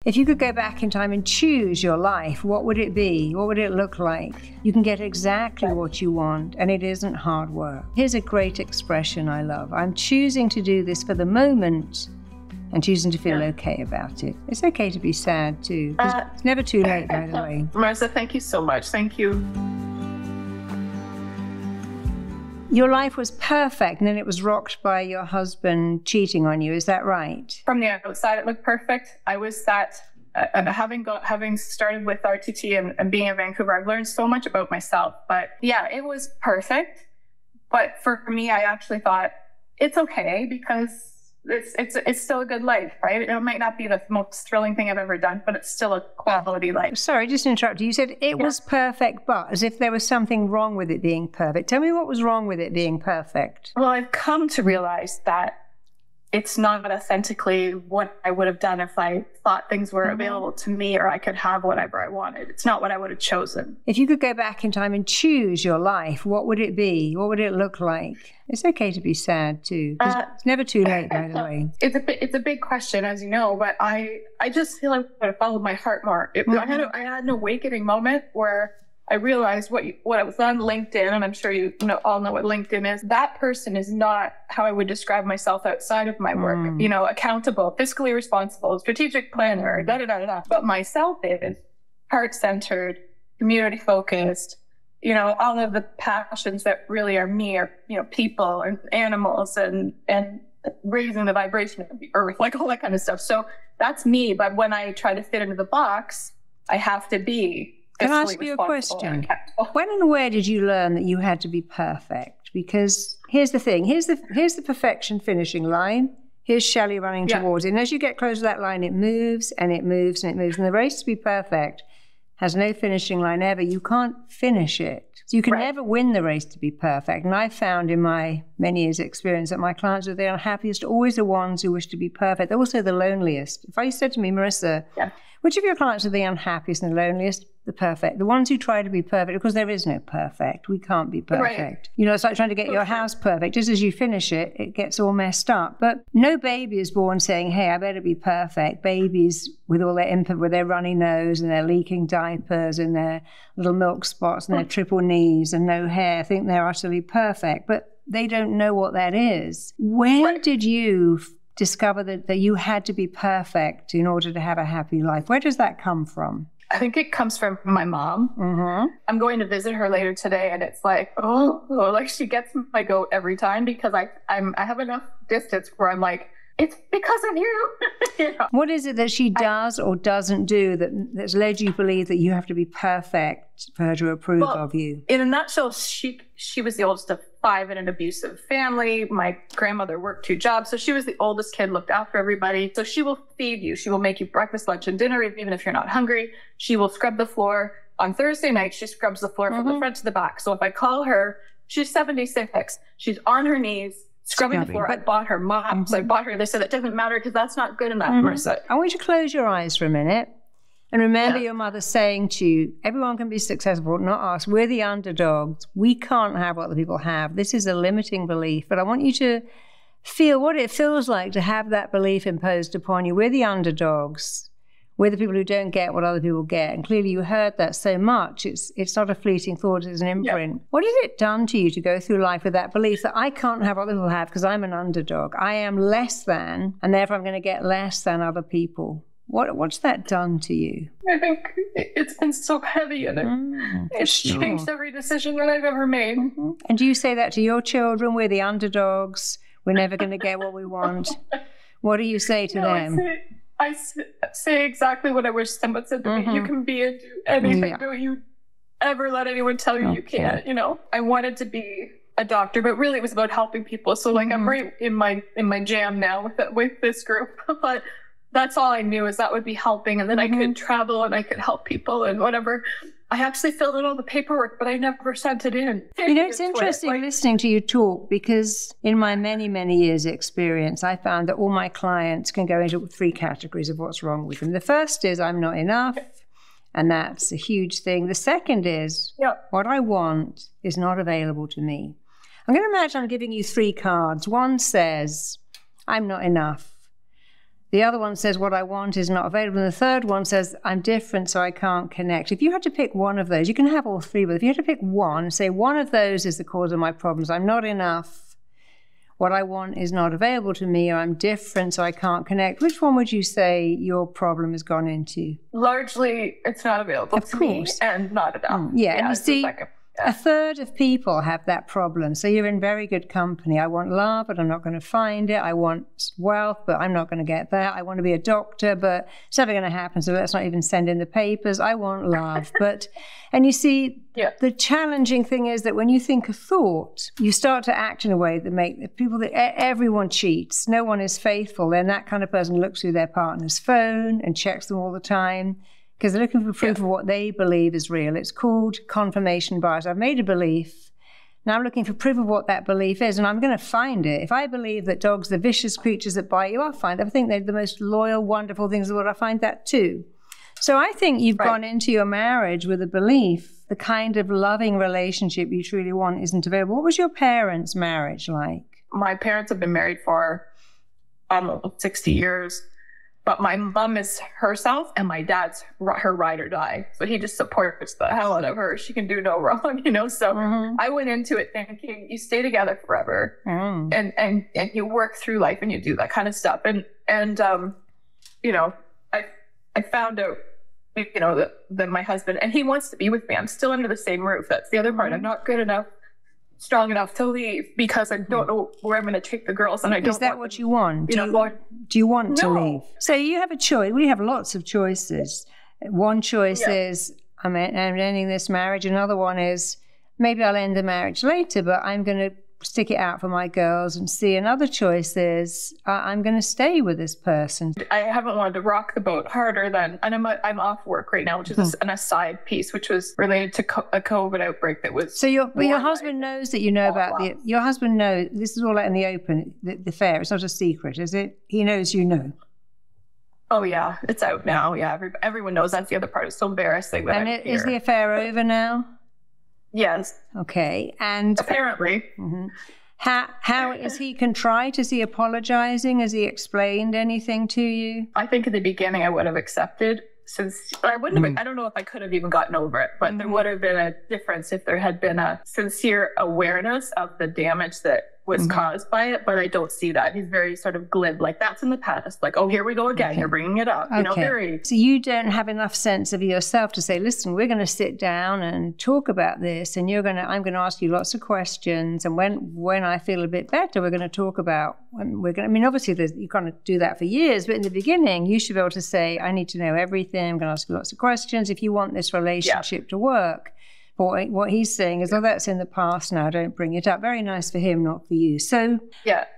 If you could go back in time and choose your life, what would it be? What would it look like? You can get exactly what you want, and it isn't hard work. Here's a great expression I love. I'm choosing to do this for the moment and choosing to feel okay about it. It's okay to be sad too. It's never too late, by the way. Marisa, thank you so much. Thank you. Your life was perfect, and then it was rocked by your husband cheating on you. Is that right? From the outside, it looked perfect. I was that, and having started with RTT and being in Vancouver, I've learned so much about myself. But yeah, it was perfect. But for me, I actually thought it's okay because it's still a good life, right? It might not be the most thrilling thing I've ever done, but it's still a quality life. Sorry, just to interrupt you. You said it was perfect, but as if there was something wrong with it being perfect. Tell me what was wrong with it being perfect. Well, I've come to realize that it's not authentically what I would have done if I thought things were available to me or I could have whatever I wanted. It's not what I would have chosen. If you could go back in time and choose your life, what would it be? What would it look like? It's okay to be sad too. It's never too late, by the way. It's a big question, as you know, but I just feel like I followed my heart more. I had an awakening moment where I realized what I was on LinkedIn, and I'm sure you all know what LinkedIn is. That person is not how I would describe myself outside of my work. Accountable, fiscally responsible, strategic planner, da-da-da-da-da. But myself is heart-centered, community-focused, all of the passions that really are me are, people and animals and raising the vibration of the earth, like all that kind of stuff. So that's me. But when I try to fit into the box, I have to be. Can I ask you a question? When and where did you learn that you had to be perfect? Because here's the thing. Here's the perfection finishing line. Here's Shelley running towards it. And as you get close to that line, it moves and it moves and it moves. And the race to be perfect has no finishing line ever. You can't finish it. So you can never win the race to be perfect. And I found in my many years' experience that my clients are the unhappiest, always the ones who wish to be perfect. They're also the loneliest. If you said to me, Marisa, which of your clients are the unhappiest and the loneliest? The perfect. The ones who try to be perfect, because there is no perfect. We can't be perfect. It's like trying to get your house perfect. Just as you finish it, it gets all messed up. But no baby is born saying, hey, I better be perfect. Babies with all their input, with their runny nose and their leaking diapers and their little milk spots and their triple knees and no hair, think they're utterly perfect. But they don't know what that is. Where did you discover that you had to be perfect in order to have a happy life? Where does that come from? I think it comes from my mom. I'm going to visit her later today, and it's like, like she gets my goat every time because I have enough distance where I'm like, it's because of you. What is it that she does or doesn't do that's led you to believe that you have to be perfect for her to approve of you? In a nutshell, she was the oldest of 5 in an abusive family. My grandmother worked 2 jobs, so she was the oldest kid, looked after everybody. So she will feed you. She will make you breakfast, lunch, and dinner, even if you're not hungry. She will scrub the floor. On Thursday night, she scrubs the floor from the front to the back. So if I call her, she's 76. She's on her knees, scrubbing the floor. I bought her mops. I bought her this, and it doesn't matter because that's not good enough, Marisa. I want you to close your eyes for a minute and remember your mother saying to you, everyone can be successful, not us. We're the underdogs. We can't have what other people have. This is a limiting belief. But I want you to feel what it feels like to have that belief imposed upon you. We're the underdogs. We're the people who don't get what other people get. And clearly you heard that so much. It's not a fleeting thought, it's an imprint. What has it done to you to go through life with that belief that I can't have what other people have because I'm an underdog? I am less than, and therefore I'm going to get less than other people. What's that done to you? I think it's been so heavy, and it's changed every decision that I've ever made. And do you say that to your children? We're the underdogs. We're never going to get what we want. What do you say to them? I say exactly what I wish someone said to me. You can be and do anything. Don't you ever let anyone tell you you can't. I wanted to be a doctor, but really it was about helping people. So like I'm right in my jam now with this group. But that's all I knew is that would be helping, and then I could travel and I could help people and whatever. I actually filled in all the paperwork, but I never sent it in. It's interesting listening to you talk, because in my many, many years' experience, I found that all my clients can go into 3 categories of what's wrong with them. The first is I'm not enough, and that's a huge thing. The second is what I want is not available to me. I'm going to imagine I'm giving you 3 cards. One says I'm not enough. The other one says what I want is not available. And the third one says I'm different, so I can't connect. If you had to pick one of those, you can have all three, but if you had to pick one, say one of those is the cause of my problems. I'm not enough. What I want is not available to me, or I'm different, so I can't connect. Which one would you say your problem has gone into? Largely, it's not available to me and not enough. Yeah, and you see, a third of people have that problem. So you're in very good company. I want love, but I'm not going to find it. I want wealth, but I'm not going to get that. I want to be a doctor, but it's never going to happen. So let's not even send in the papers. I want love. And you see, the challenging thing is that when you think a thought, you start to act in a way that everyone cheats. No one is faithful. Then that kind of person looks through their partner's phone and checks them all the time, because they're looking for proof of what they believe is real. It's called confirmation bias. I've made a belief. Now I'm looking for proof of what that belief is, and I'm going to find it. If I believe that dogs are vicious creatures that bite you, I'll find it. I think they're the most loyal, wonderful things in the world. I find that too. So I think you've gone into your marriage with a belief the kind of loving relationship you truly want isn't available. What was your parents' marriage like? My parents have been married for almost 60 years. But my mom is herself and my dad's her ride or die. So he just supports the hell out of her. She can do no wrong, So I went into it thinking you stay together forever and you work through life and you do that kind of stuff. I found out, that my husband, and he wants to be with me. I'm still under the same roof. That's the other part. I'm not good enough, strong enough to leave because I don't know where I'm going to take the girls, and I don't. Is that what you want? Do you want to leave? So you have a choice. We have lots of choices. One choice is I'm ending this marriage. Another one is maybe I'll end the marriage later, but I'm going to stick it out for my girls and see. Another choice is I'm going to stay with this person. I haven't wanted to rock the boat harder than, and I'm off work right now, which is an aside piece, which was related to a COVID outbreak that was. So your husband knows that you know about your husband knows this is all out in the open, the affair. It's not a secret, is it? He knows you know. Oh yeah, it's out now. Yeah, everyone knows. That's the other part. It's so embarrassing. And is the affair over now? Yes. Okay. And apparently. How is he contrite? Is he apologizing? Has he explained anything to you? I think in the beginning I would have accepted, since I wouldn't have, I don't know if I could have even gotten over it, but there would have been a difference if there had been a sincere awareness of the damage that was caused by it, but I don't see that. He's very sort of glib, like that's in the past. Like, oh, here we go again. You're bringing it up. So you don't have enough sense of yourself to say, listen, we're going to sit down and talk about this, and I'm going to ask you lots of questions, and when I feel a bit better, we're going to talk about. Obviously, you can't do that for years, but in the beginning, you should be able to say, I need to know everything. I'm going to ask you lots of questions if you want this relationship to work. But what he's saying is, that's in the past now, don't bring it up. Very nice for him, not for you. So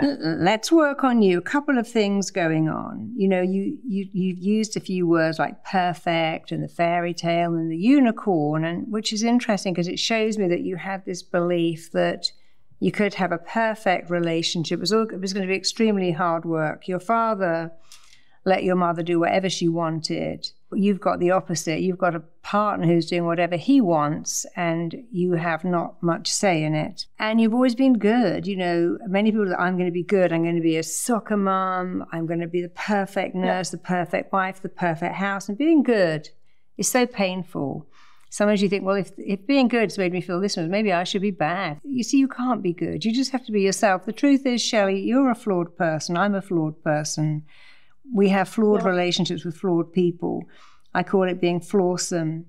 let's work on you. A couple of things going on. You've used a few words like perfect and the fairy tale and the unicorn, and which is interesting because it shows me that you have this belief that you could have a perfect relationship. It was going to be extremely hard work. Your father let your mother do whatever she wanted. You've got the opposite. You've got a partner who's doing whatever he wants, and you have not much say in it. And you've always been good. Many people that I'm going to be good. I'm going to be a soccer mom. I'm going to be the perfect nurse, the perfect wife, the perfect house. And being good is so painful. Sometimes you think, well, if being good has made me feel this way, maybe I should be bad. You see, you can't be good. You just have to be yourself. The truth is, Shelley, you're a flawed person. I'm a flawed person. We have flawed relationships with flawed people. I call it being flawsome.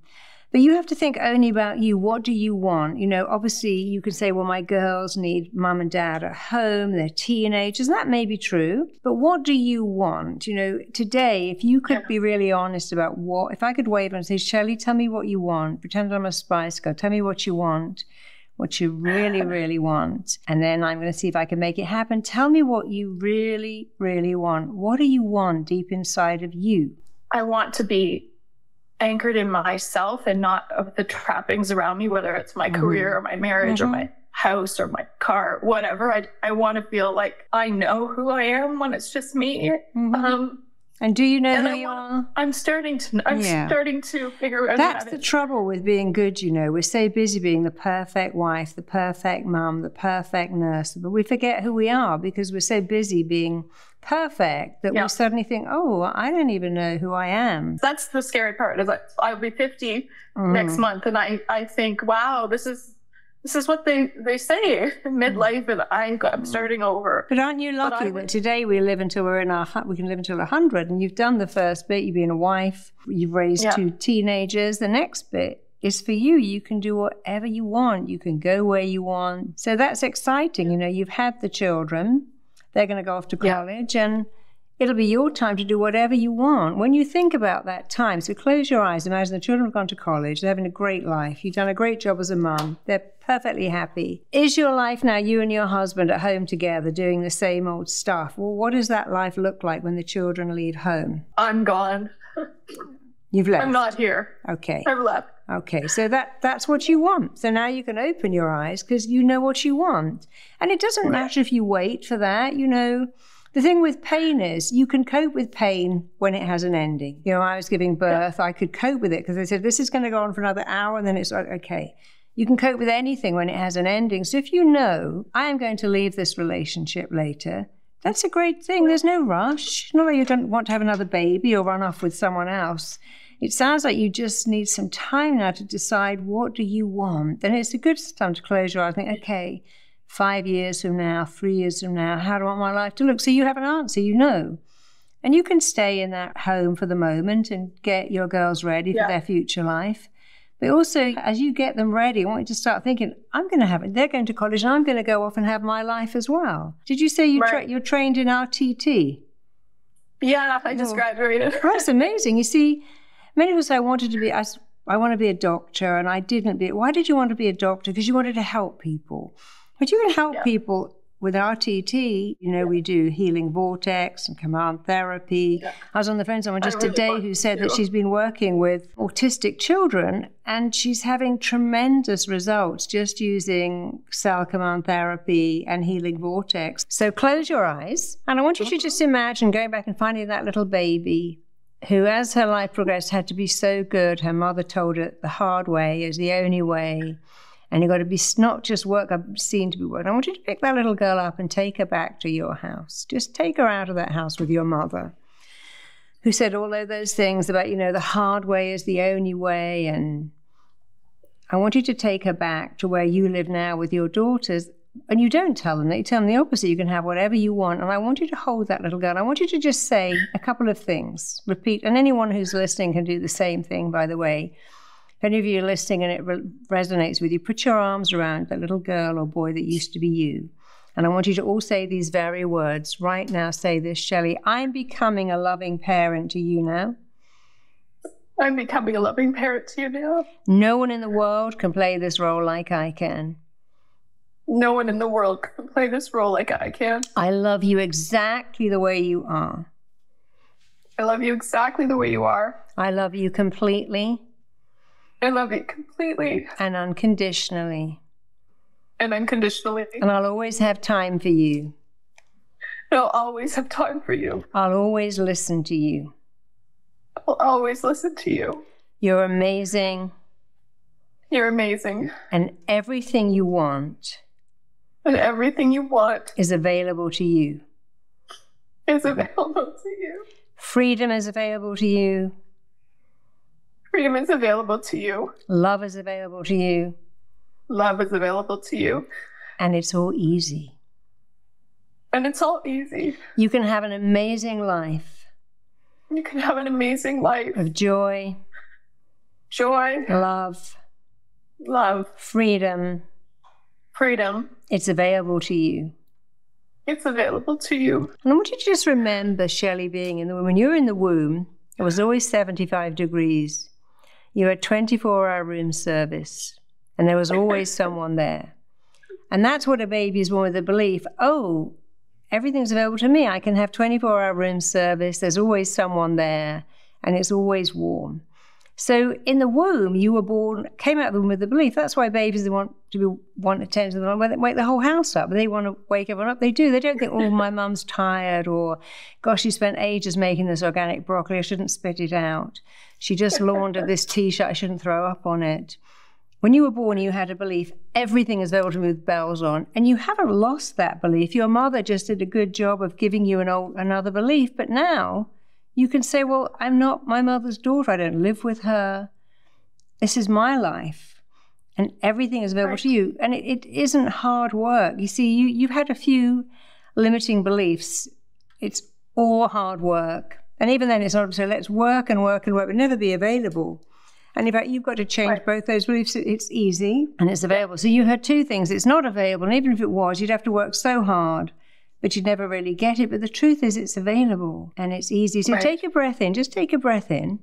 But you have to think only about you. What do you want? Obviously you can say, well, my girls need mum and dad at home. They're teenagers. That may be true. But what do you want? Today, if you could be really honest about if I could wave and say, Shelley, tell me what you want. Pretend I'm a Spice Girl. Tell me what you want. What you really, really want. And then I'm going to see if I can make it happen. Tell me what you really, really want. What do you want deep inside of you? I want to be anchored in myself and not of the trappings around me, whether it's my career or my marriage or my house or my car, whatever. I want to feel like I know who I am when it's just me. And do you know who you are? I'm starting to figure out. That's the trouble with being good, you know. We're so busy being the perfect wife, the perfect mum, the perfect nurse, but we forget who we are because we're so busy being perfect that we suddenly think, oh, I don't even know who I am. That's the scary part. Is like, I'll be 50 next month, and I think, wow, this is what they say in midlife, and I'm starting over. But aren't you lucky that today we live until we can live until 100, and you've done the first bit, you've been a wife, you've raised 2 teenagers. The next bit is for you. You can do whatever you want. You can go where you want. So that's exciting. You know, you've had the children. They're going to go off to college, and it'll be your time to do whatever you want. When you think about that time, so close your eyes, imagine the children have gone to college, they're having a great life, you've done a great job as a mum, they're perfectly happy. Is your life now, you and your husband at home together doing the same old stuff? Well, what does that life look like when the children leave home? I'm gone. You've left? I'm not here. Okay. I've left. Okay, so that's what you want. So now you can open your eyes because you know what you want. And it doesn't matter if you wait for that, you know. The thing with pain is you can cope with pain when it has an ending. You know, I was giving birth, I could cope with it because they said, this is going to go on for another hour, and then it's like, okay. You can cope with anything when it has an ending. So if you know, I am going to leave this relationship later, that's a great thing. There's no rush. Not like you don't want to have another baby or run off with someone else. It sounds like you just need some time now to decide what do you want. And it's a good time to close your eyes and think, okay, 5 years from now, 3 years from now, how do I want my life to look? So you have an answer, you know. And you can stay in that home for the moment and get your girls ready for their future life. But also, as you get them ready, I want you to start thinking, they're going to college and I'm going to go off and have my life as well. Did you say you're trained in RTT? Yeah, I just graduated. That's amazing. You see, many people say, I want to be a doctor, and I didn't be. Why did you want to be a doctor? Because you wanted to help people. But you can help people with RTT. You know, we do healing vortex and command therapy. Yeah. I was on the phone with someone just today who said that she's been working with autistic children, and she's having tremendous results just using cell command therapy and healing vortex. So close your eyes, and I want you to just imagine going back and finding that little baby who, as her life progressed, had to be so good. Her mother told her the hard way is the only way. And you've got to be not just work seen to be work. I want you to pick that little girl up and take her back to your house. Just take her out of that house with your mother, who said all of those things about, you know, the hard way is the only way. And I want you to take her back to where you live now with your daughters. And you don't tell them that. You tell them the opposite. You can have whatever you want. And I want you to hold that little girl. I want you to just say a couple of things. Repeat. And anyone who's listening can do the same thing, by the way. If any of you are listening and it resonates with you, put your arms around that little girl or boy that used to be you. And I want you to all say these very words. Right now, say this, Shelley. I'm becoming a loving parent to you now. I'm becoming a loving parent to you now. No one in the world can play this role like I can. No one in the world can play this role like I can. I love you exactly the way you are. I love you exactly the way you are. I love you completely. I love you completely. And unconditionally. And unconditionally. And I'll always have time for you. I'll always have time for you. I'll always listen to you. I'll always listen to you. You're amazing. You're amazing. And everything you want. And everything you want. Is available to you. Is available to you. Freedom is available to you. Freedom is available to you. Love is available to you. Love is available to you. And it's all easy. And it's all easy. You can have an amazing life. You can have an amazing life. Of joy. Joy. Love. Love. Freedom. Freedom. It's available to you. It's available to you. And I want you to just remember, Shelley, being in the womb. When you were in the womb, it was always 75 degrees. You had 24-hour room service, and there was always someone there. And that's what a baby is born with, the belief, oh, everything's available to me. I can have 24-hour room service. There's always someone there, and it's always warm. So in the womb, you were born, came out of the womb with the belief. That's why babies, they want attention. They want to wake the whole house up. They want to wake everyone up. They do. They don't think, oh, my mum's tired, or, gosh, she spent ages making this organic broccoli. I shouldn't spit it out. She just laundered this T-shirt. I shouldn't throw up on it. When you were born, you had a belief, everything is available to me with bells on, and you haven't lost that belief. Your mother just did a good job of giving you another belief, but now you can say, well, I'm not my mother's daughter. I don't live with her. This is my life, and everything is available to you. And it isn't hard work. You see, you've had a few limiting beliefs. It's all hard work. And even then, it's not to say, let's work and work and work, but never be available. And in fact, you've got to change both those beliefs. It's easy and it's available. So you had two things. It's not available. And even if it was, you'd have to work so hard, but you'd never really get it. But the truth is, it's available and it's easy. So take a breath in. Just take a breath in.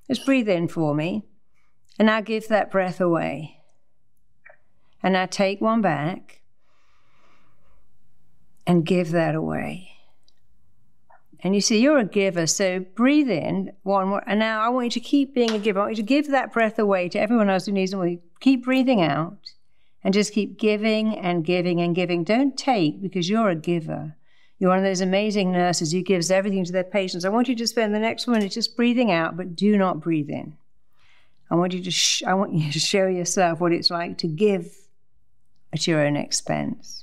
Just breathe in for me. And now give that breath away. And now take one back and give that away. And you see, you're a giver, so breathe in one more. And now I want you to keep being a giver. I want you to give that breath away to everyone else who needs it. Keep breathing out and just keep giving and giving and giving. Don't take, because you're a giver. You're one of those amazing nurses who gives everything to their patients. I want you to spend the next minute just breathing out, but do not breathe in. I want you to show yourself what it's like to give at your own expense.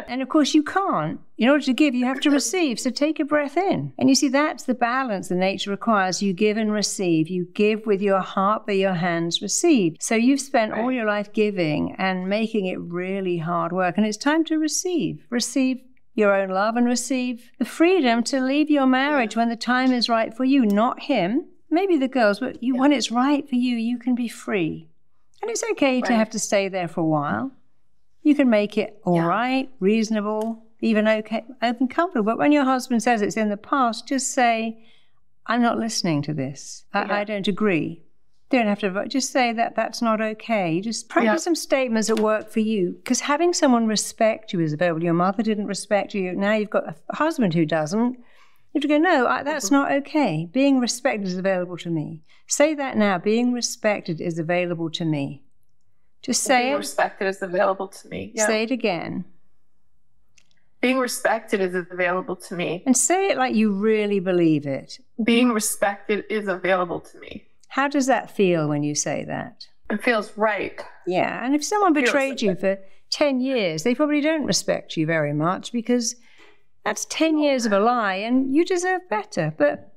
And of course you can't. In order to give, you have to receive. So take a breath in. And you see, that's the balance that nature requires. You give and receive. You give with your heart, but your hands receive. So you've spent all your life giving and making it really hard work. And it's time to receive. Receive your own love and receive the freedom to leave your marriage when the time is right for you, not him. Maybe the girls, but when it's right for you, you can be free. And it's okay to have to stay there for a while. You can make it all right, reasonable, even okay, open, comfortable. But when your husband says it's in the past, just say, I'm not listening to this. I don't agree. Don't have to vote. Just say that's not okay. Just practice some statements that work for you. Because having someone respect you is available. Your mother didn't respect you. Now you've got a husband who doesn't. You have to go, no, that's not okay. Being respected is available to me. Say that now. Being respected is available to me. Just say being it. Respected is available to me. Yeah. Say it again. Being respected is available to me. And say it like you really believe it. Being respected is available to me. How does that feel when you say that? It feels right. Yeah, and if someone betrayed you for 10 years, they probably don't respect you very much, because that's 10 years of a lie and you deserve better. But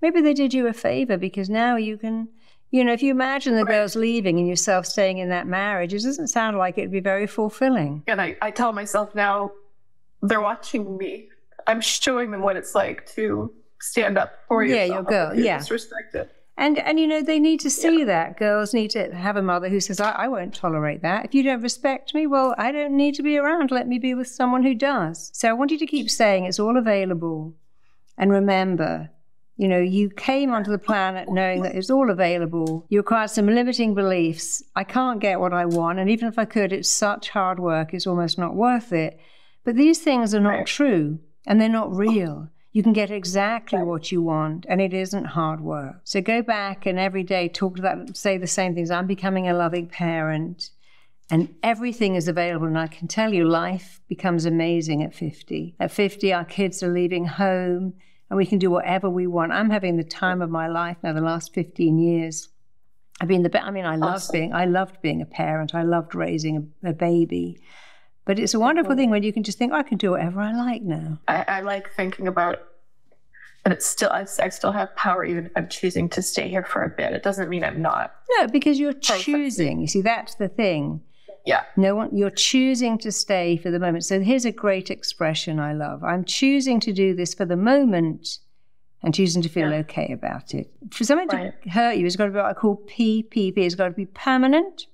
maybe they did you a favor, because now you can... if you imagine the girls leaving and yourself staying in that marriage, it doesn't sound like it'd be very fulfilling. And I tell myself now, they're watching me. I'm showing them what it's like to stand up for yourself. Yeah, your girl. Yeah. Disrespected. And they need to see that. Girls need to have a mother who says, I won't tolerate that. If you don't respect me, well, I don't need to be around. Let me be with someone who does. So I want you to keep saying it's all available. And remember, you came onto the planet knowing that it's all available. You acquired some limiting beliefs. I can't get what I want, and even if I could, it's such hard work, it's almost not worth it. But these things are not true, and they're not real. You can get exactly what you want, and it isn't hard work. So go back and every day talk to that, say the same things. I'm becoming a loving parent, and everything is available. And I can tell you, life becomes amazing at 50. At 50, our kids are leaving home, and we can do whatever we want. I'm having the time of my life now, the last 15 years. I loved being a parent. I loved raising a baby. But it's a wonderful thing when you can just think, I can do whatever I like now. I like thinking about, and it's still, I still have power even if I'm choosing to stay here for a bit. It doesn't mean I'm not. No, because you're choosing. You see, that's the thing. Yeah. You're choosing to stay for the moment. So here's a great expression I love. I'm choosing to do this for the moment and choosing to feel okay about it. For something to hurt you, it's got to be what I call PPP. It's got to be permanent.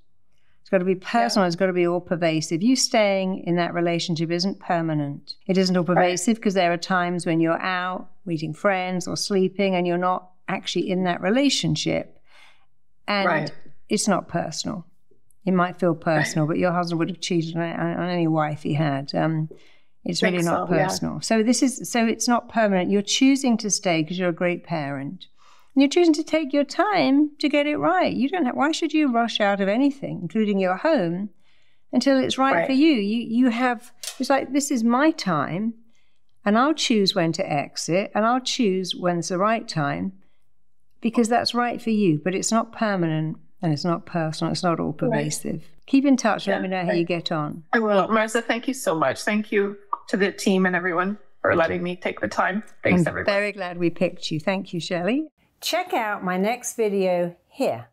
It's got to be personal. It's got to be all pervasive. You staying in that relationship isn't permanent. It isn't all pervasive because there are times when you're out meeting friends or sleeping and you're not actually in that relationship. And it's not personal. It might feel personal, but your husband would have cheated on any wife he had. It's really not personal. Yeah. So it's not permanent. You're choosing to stay because you're a great parent. You're choosing to take your time to get it right. You don't have, why should you rush out of anything, including your home, until it's right for you? You have, it's like, this is my time, and I'll choose when to exit, and I'll choose when it's the right time, because that's right for you. But it's not permanent, and it's not personal. It's not all pervasive. Keep in touch. Let me know how you get on. I will. Marisa, thank you so much. Thank you to the team and everyone for letting me take the time. Thanks, everyone. Very glad we picked you. Thank you, Shelley. Check out my next video here.